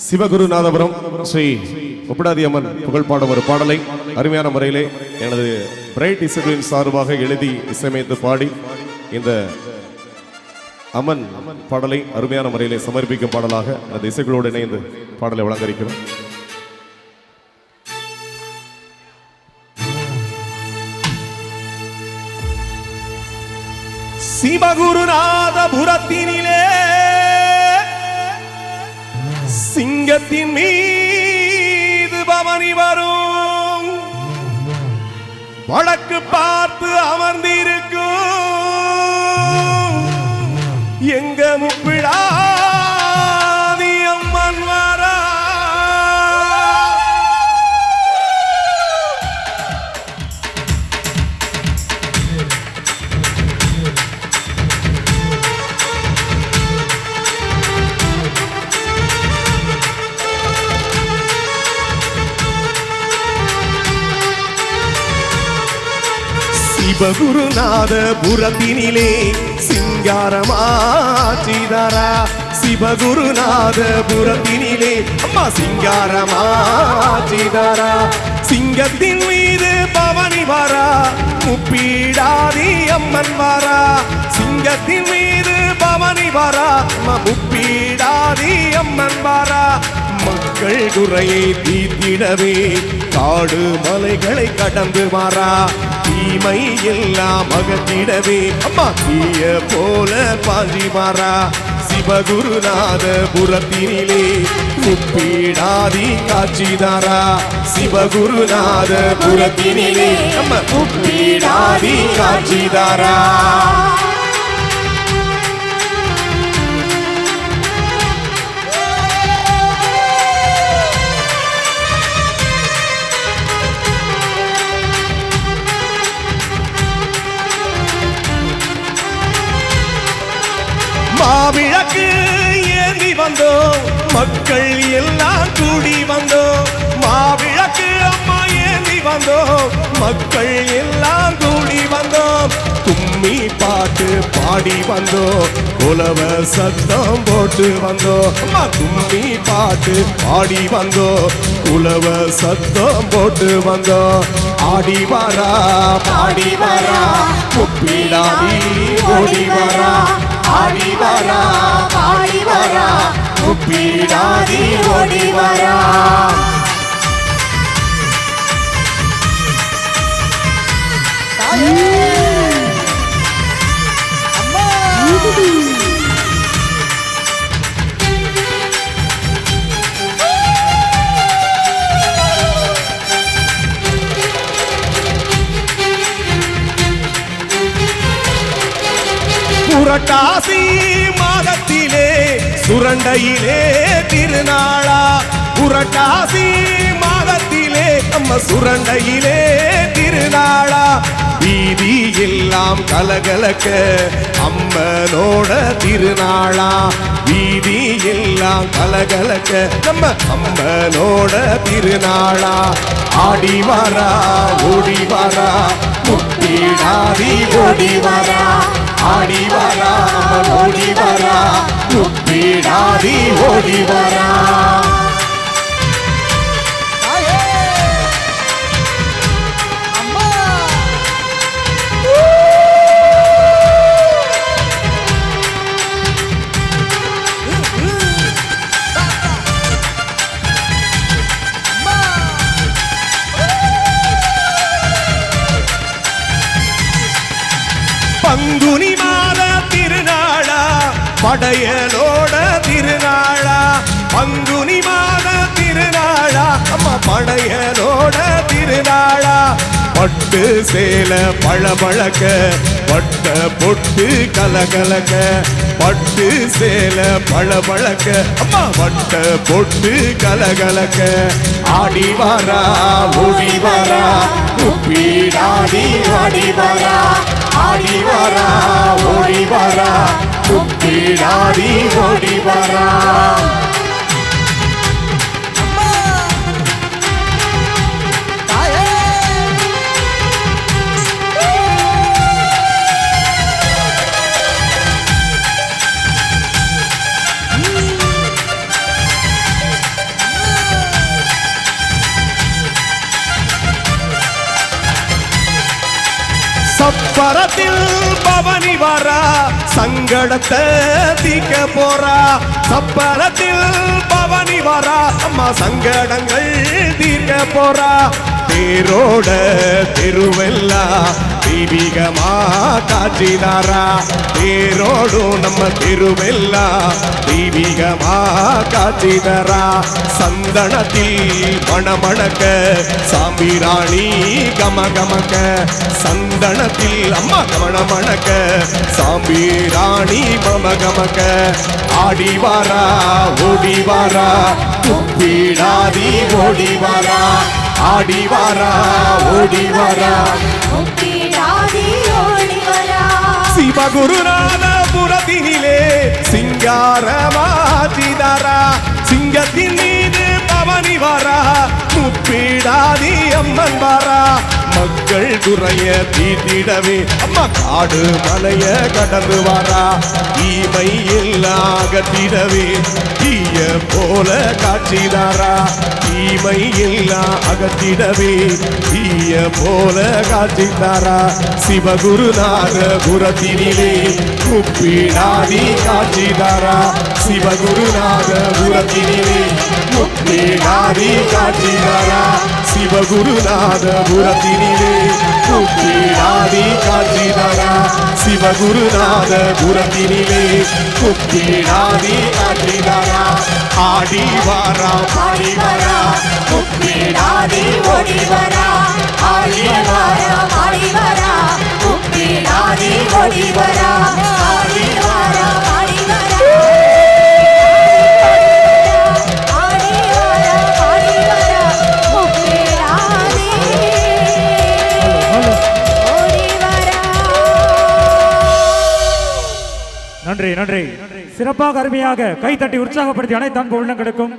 சிவகுருநாதபுரம் ஸ்ரீ ஒப்பிடாதி அம்மன் புகழ் பாடும் ஒரு பாடலை அருமையான முறையிலே எனது பிரைட் இசைகளின் சார்பாக எழுதி இசையமைத்து பாடி இந்த அம்மன் பாடலை அருமையான முறையிலே சமர்ப்பிக்கும் பாடலாக அந்த இசைகளோடு இணைந்து பாடலை வழங்கரிக்கிறோம். சிவகுருநாதபுரத்தினிலே சிங்கத்தின் மீது பவனி வரும் வழக்கு பார்த்து அமர்ந்திருக்கும் எங்க முப்பிடாதி அம்மன் வரா. சிவகுருநாதபுரத்தினிலே சிங்காரமாச்சிதாரா. சிவகுருநாதபுரத்தினிலே அம்மா சிங்காரமாச்சிதாரா. சிங்கத்தின் மீது பவனி வரா முப்பீடாதி அம்மன் வரா. சிங்கத்தின் மீது பவனி வரா அம்மா முப்பீடாதி அம்மன் வரா. மக்கள் குறையை தீர்த்திடவே காடு மலைகளை கடந்து வரா. தீமை எல்லாம் அகற்றிடவே அம்மா தீய போல பாஞ்சி வரா. சிவகுருநாதபுரத்தினிலே முப்பீடாதி காட்சிதாரா. சிவகுருநாதபுரத்தினிலே அம்மா முப்பீடாதி காட்சிதாரா. மாவிளக்கு ஏந்தி வந்தோம் மக்கள் எல்லாம் கூடி வந்தோம். மாவிளக்கு அம்மா ஏந்தி வந்தோம் மக்கள் எல்லாம் கூடி வந்தோம். கும்மி பாட்டு பாடி வந்தோம் குலவ சத்தம் போட்டு வந்தோம். அம்மா கும்மி பாட்டு பாடி வந்தோம் குலவ சத்தம் போட்டு வந்தோம். ஆடி வரா பாடி வரா முப்பீடாதி ஓடி வரா. ஆடி வரா பாடி வரா முப்பீடாதி ஓடி வரா. புரட்டாசி மாதத்திலே சுரண்டையிலே திருநாளா. புரட்டாசி மாதத்திலே நம்ம சுரண்டையிலே திருநாளா. வீதி எல்லாம் கலகலக்க அம்மனோட திருநாளா. வீதி எல்லாம் கலகலக்க நம்ம அம்மனோட திருநாளா. ஆடி வரா ஓடி வரா முப்பீடாதி ஓடி வரா. ஆடி வரா ஓடி வரா முப்பீடாதி ஓடி வரா. பங்குனி மாத திருநாளா படையலோட திருநாளா. பங்குனி மாத திருநாளா அம்மா படையலோட திருநாளா. பட்டு சேல பழபழக்க பட்ட பொட்டு கலகலக்க. பட்டு சேல பழபழக்க அம்மா பட்ட பொட்டு கலகலக்க. ஆடி வரா ஓடி வரா முப்பீடாதி ஆடி வரா. ஆடி வரா ஓடி வரா முப்பீடாதி ஓடி வரா. சப்பரத்தில் பவனி வரா சங்கடத்தை தீக்க போறா சப்பரத்தில் பவனி வரா அம்மா சங்கடங்கள் தீர்க்க போறா தேரோட தெருவெல்லாம் தெய்வீகமா காட்சிதாரா தேரோடும் நம்ம தெருவெல்லாம் தெய்வீகமா காட்சிதாரா சந்தனத்தில் மணமணக்க சாம்பிராணி கமகமக்க சந்தனத்தில் அம்மா மணமணக்க சாம்பிராணி மமகமக்க ஆடி வாரா ஓடி வாரா துப்பிடாதி ஓடி வாரா ஆடி வாரா ஓடி வாரா சிவகுருநாத புரத்தினிலே சிங்காரமாச்சிதாரா சிங்கத்தின் மீது பவனி வாரா முப்பிடாதி அம்மன் வாரா மக்கள் குறைய தீட்டிடவே அம்மா காடு மலைய கடந்து வாரா தீமை எல்லாம் அகற்றிடவே தீய போல காட்சிதாரா தீமை எல்லாம் அகற்றிடவே தீய போல காட்சிதாரா சிவகுருநாத புரத்தினிலே முப்பிடாதி காட்சிதாரா சிவகுருநாத புரத்தினிலே முப்பிடாதி காட்சிதாரா சிவகுருநாத புரத்தினிலே முப்பிடாதி காட்சிதாரா சிவகுருநாத புரத்தினிலே முப்பிடாதி காட்சிதாரா ஆடி வாரா பாடி வாரா முப்பிடாதி ஓடி வாரா ஆடி வாரா பாடி வாரா முப்பிடாதி ஓடி வாரா ஆடி வாரா பாடி வாரா நன்றி நன்றி. சிறப்பாக அருமையாக கைத்தட்டி உற்சாகப்படுத்தி அனைத்து அன்பு உள்ளங்களுக்கும்